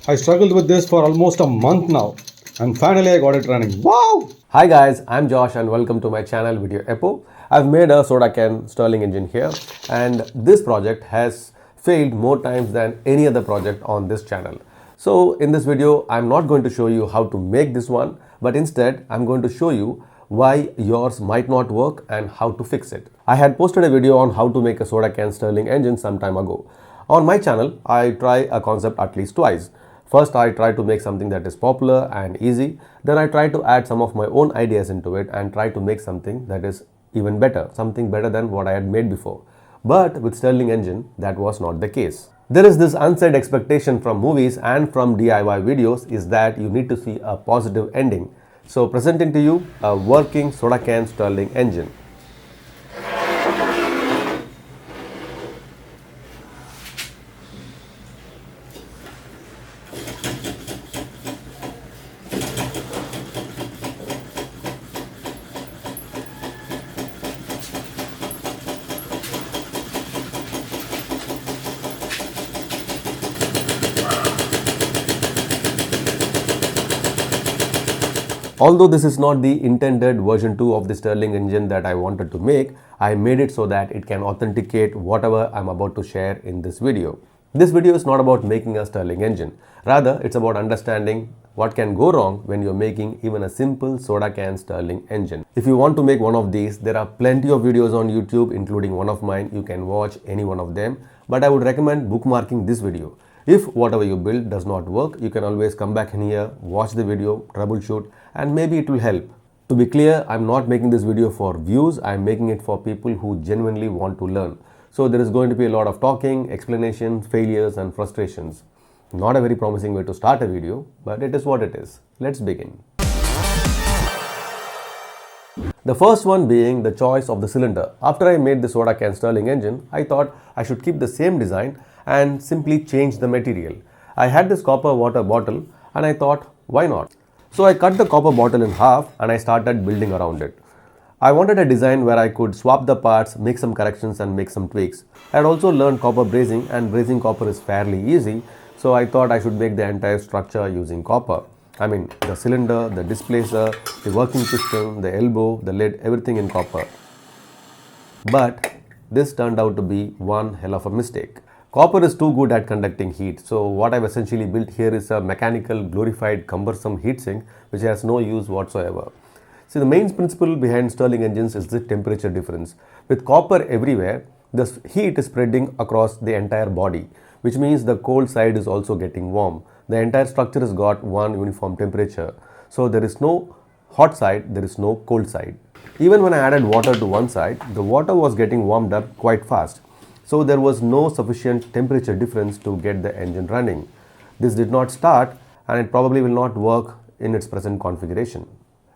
I struggled with this for almost a month now, and finally I got it running. Wow! Hi guys, I'm Josh and welcome to my channel Video EPPO. I've made a soda can Stirling engine here, and this project has failed more times than any other project on this channel. So in this video, I'm not going to show you how to make this one, but instead I'm going to show you why yours might not work and how to fix it. I had posted a video on how to make a soda can Stirling engine some time ago. On my channel, I try a concept at least twice. First, I try to make something that is popular and easy. Then I try to add some of my own ideas into it and try to make something that is even better, something better than what I had made before. But with Stirling engine, that was not the case. There is this unsaid expectation from movies and from DIY videos is that you need to see a positive ending. So presenting to you a working soda can Stirling engine. Although this is not the intended version 2 of the Stirling engine that I wanted to make, I made it so that it can authenticate whatever I'm about to share in this video. This video is not about making a Stirling engine. Rather, it's about understanding what can go wrong when you're making even a simple soda can Stirling engine. If you want to make one of these, there are plenty of videos on YouTube, including one of mine. You can watch any one of them, but I would recommend bookmarking this video. If whatever you build does not work, you can always come back in here, watch the video, troubleshoot, and maybe it will help. To be clear, I'm not making this video for views, I'm making it for people who genuinely want to learn. So there is going to be a lot of talking, explanation, failures and frustrations. Not a very promising way to start a video, but it is what it is. Let's begin. The first one being the choice of the cylinder. After I made the soda can Stirling engine, I thought I should keep the same design and simply change the material. I had this copper water bottle and I thought, why not? So I cut the copper bottle in half and I started building around it. I wanted a design where I could swap the parts, make some corrections and make some tweaks. I had also learned copper brazing, and brazing copper is fairly easy, so I thought I should make the entire structure using copper. I mean, the cylinder, the displacer, the working piston, the elbow, the lid, everything in copper. But this turned out to be one hell of a mistake. Copper is too good at conducting heat, so what I've essentially built here is a mechanical, glorified, cumbersome heatsink which has no use whatsoever. See, the main principle behind Stirling engines is the temperature difference. With copper everywhere, the heat is spreading across the entire body, which means the cold side is also getting warm. The entire structure has got one uniform temperature, so there is no hot side, there is no cold side. Even when I added water to one side, the water was getting warmed up quite fast. So there was no sufficient temperature difference to get the engine running. This did not start and it probably will not work in its present configuration.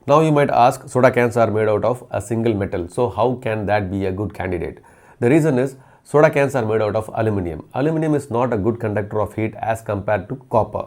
Now you might ask, soda cans are made out of a single metal, so how can that be a good candidate? The reason is, soda cans are made out of aluminium. Aluminium is not a good conductor of heat as compared to copper.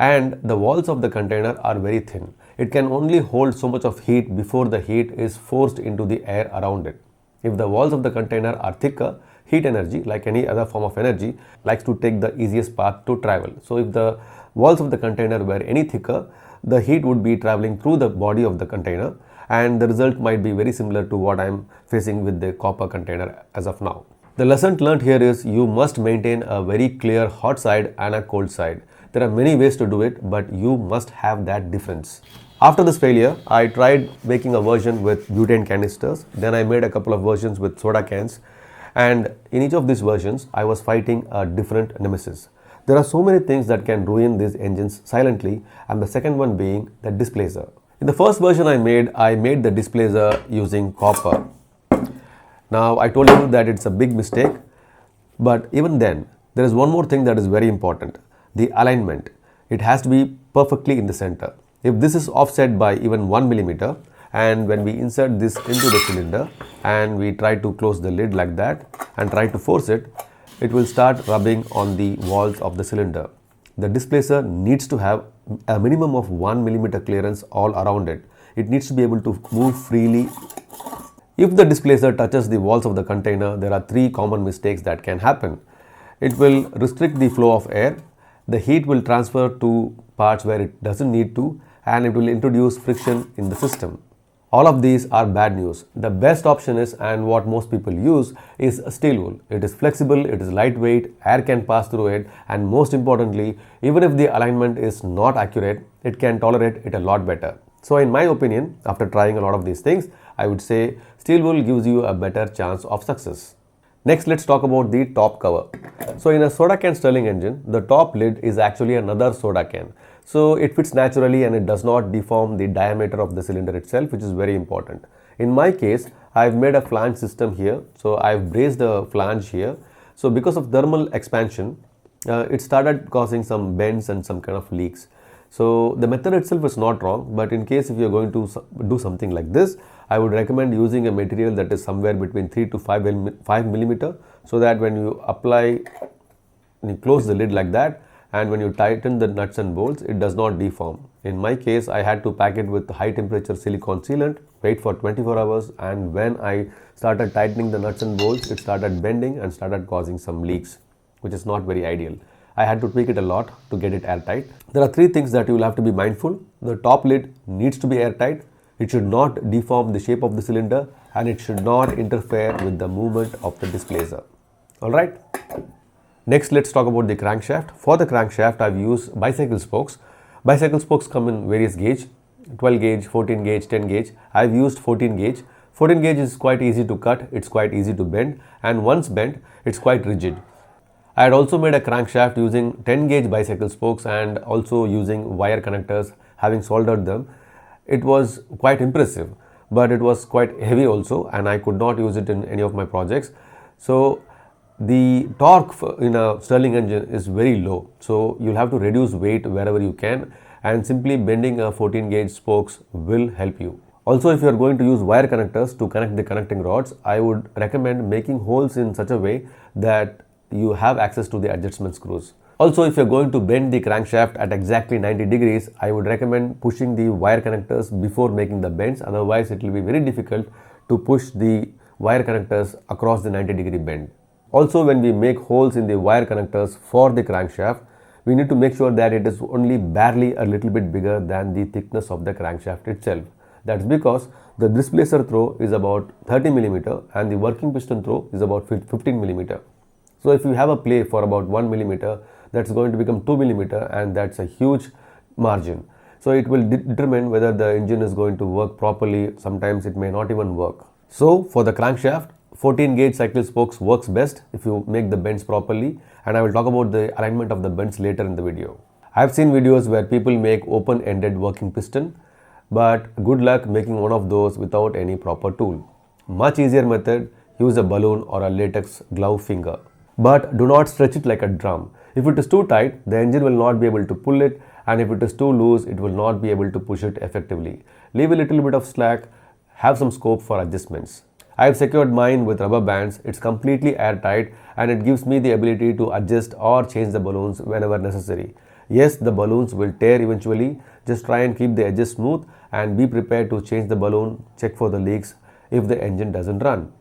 And the walls of the container are very thin. It can only hold so much of heat before the heat is forced into the air around it. If the walls of the container are thicker, heat energy, like any other form of energy, likes to take the easiest path to travel. So if the walls of the container were any thicker, the heat would be traveling through the body of the container, and the result might be very similar to what I'm facing with the copper container as of now. The lesson learned here is you must maintain a very clear hot side and a cold side. There are many ways to do it, but you must have that difference. After this failure, I tried making a version with butane canisters. Then I made a couple of versions with soda cans. And in each of these versions, I was fighting a different nemesis. There are so many things that can ruin these engines silently, and the second one being the displacer. In the first version I made the displacer using copper. Now I told you that it's a big mistake, but even then, there is one more thing that is very important, the alignment. It has to be perfectly in the center. If this is offset by even 1 millimeter, and when we insert this into the cylinder and we try to close the lid like that and try to force it, it will start rubbing on the walls of the cylinder. The displacer needs to have a minimum of 1 millimeter clearance all around it. It needs to be able to move freely. If the displacer touches the walls of the container, there are three common mistakes that can happen. It will restrict the flow of air, The heat will transfer to parts where it doesn't need to, and it will introduce friction in the system. All of these are bad news. The best option is, and what most people use, is steel wool. It is flexible, it is lightweight, air can pass through it, and most importantly, even if the alignment is not accurate, it can tolerate it a lot better. So in my opinion, after trying a lot of these things, I would say steel wool gives you a better chance of success. Next, let's talk about the top cover. So in a soda can Stirling engine, the top lid is actually another soda can. So it fits naturally and it does not deform the diameter of the cylinder itself, which is very important. In my case, I've made a flange system here. So I've braced the flange here. So because of thermal expansion, it started causing some bends and some kind of leaks. So the method itself is not wrong, but in case if you're going to do something like this, I would recommend using a material that is somewhere between 3 to 5 millimeter, so that when you apply, you close the lid like that, and when you tighten the nuts and bolts, it does not deform. In my case, I had to pack it with high temperature silicone sealant, wait for 24 hours, and when I started tightening the nuts and bolts, it started bending and started causing some leaks, which is not very ideal. I had to tweak it a lot to get it airtight. There are three things that you will have to be mindful. The top lid needs to be airtight. It should not deform the shape of the cylinder, and it should not interfere with the movement of the displacer. Alright. Next, let's talk about the crankshaft. For the crankshaft, I've used bicycle spokes. Bicycle spokes come in various gauge, 12 gauge, 14 gauge, 10 gauge. I've used 14 gauge. 14 gauge is quite easy to cut, it's quite easy to bend, and once bent, it's quite rigid. I had also made a crankshaft using 10 gauge bicycle spokes and also using wire connectors, having soldered them. It was quite impressive, but it was quite heavy also, and I could not use it in any of my projects. So the torque in a Stirling engine is very low, so you'll have to reduce weight wherever you can, and simply bending a 14 gauge spokes will help you. Also, if you are going to use wire connectors to connect the connecting rods, I would recommend making holes in such a way that you have access to the adjustment screws. Also, if you're going to bend the crankshaft at exactly 90 degrees, I would recommend pushing the wire connectors before making the bends. Otherwise, it will be very difficult to push the wire connectors across the 90-degree bend. Also, when we make holes in the wire connectors for the crankshaft, we need to make sure that it is only barely a little bit bigger than the thickness of the crankshaft itself. That's because the displacer throw is about 30 millimeter and the working piston throw is about 15 millimeter. So if you have a play for about 1 millimeter, that's going to become 2 millimeter, and that's a huge margin. So it will determine whether the engine is going to work properly. Sometimes it may not even work. So for the crankshaft, 14 gauge cycle spokes works best if you make the bends properly, and I will talk about the alignment of the bends later in the video. I have seen videos where people make open-ended working piston, but good luck making one of those without any proper tool. Much easier method, use a balloon or a latex glove finger. But do not stretch it like a drum. If it is too tight, the engine will not be able to pull it, and if it is too loose, it will not be able to push it effectively. Leave a little bit of slack, have some scope for adjustments. I have secured mine with rubber bands. It's completely airtight, and it gives me the ability to adjust or change the balloons whenever necessary. Yes, the balloons will tear eventually. Just try and keep the edges smooth and be prepared to change the balloon, check for the leaks if the engine doesn't run.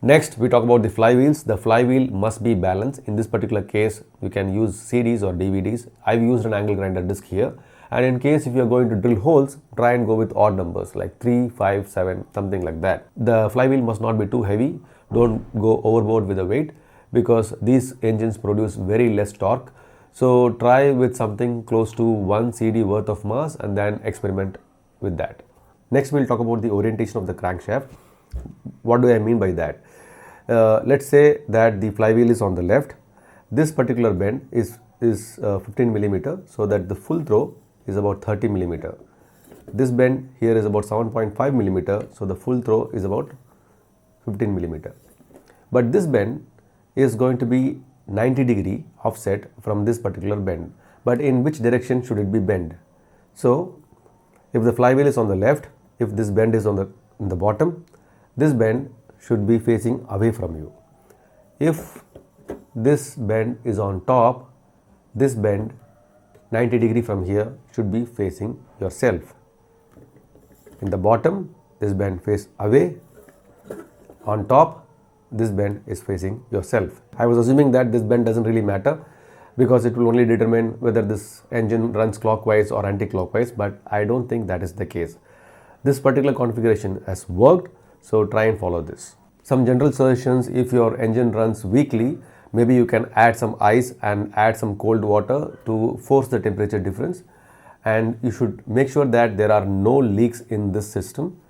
Next, we talk about the flywheels. The flywheel must be balanced. In this particular case, you can use CDs or DVDs. I've used an angle grinder disc here. And in case if you're going to drill holes, try and go with odd numbers like 3, 5, 7, something like that. The flywheel must not be too heavy. Don't go overboard with the weight, because these engines produce very less torque. So try with something close to 1 CD worth of mass and then experiment with that. Next, we'll talk about the orientation of the crankshaft. What do I mean by that? Let's say that the flywheel is on the left. This particular bend is 15 millimeter, so that the full throw is about 30 millimeter. This bend here is about 7.5 millimeter, so the full throw is about 15 millimeter. But this bend is going to be 90 degree offset from this particular bend. But in which direction should it be bent? So if the flywheel is on the left, if this bend is in the bottom, this bend should be facing away from you. If this bend is on top, this bend 90 degree from here should be facing yourself. In the bottom, this bend face away. On top, this bend is facing yourself. I was assuming that this bend doesn't really matter. because it will only determine whether this engine runs clockwise or anti-clockwise, but I don't think that is the case. This particular configuration has worked, so try and follow this. Some general suggestions: if your engine runs weakly, maybe you can add some ice and add some cold water to force the temperature difference, and you should make sure that there are no leaks in this system,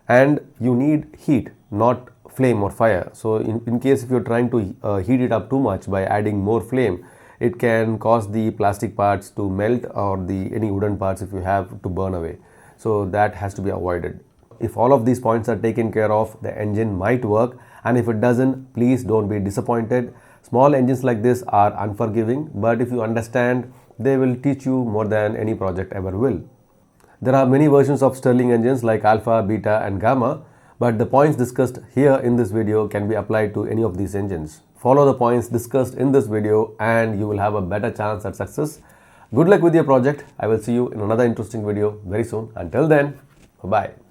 and you need heat, not flame or fire. So in case if you're trying to heat it up too much by adding more flame, it can cause the plastic parts to melt or any wooden parts if you have to burn away. So that has to be avoided. If all of these points are taken care of, the engine might work, and if it doesn't, please don't be disappointed. Small engines like this are unforgiving, but if you understand, they will teach you more than any project ever will. There are many versions of Stirling engines like Alpha, Beta and Gamma, but the points discussed here in this video can be applied to any of these engines. Follow the points discussed in this video and you will have a better chance at success. Good luck with your project. I will see you in another interesting video very soon. Until then, bye-bye.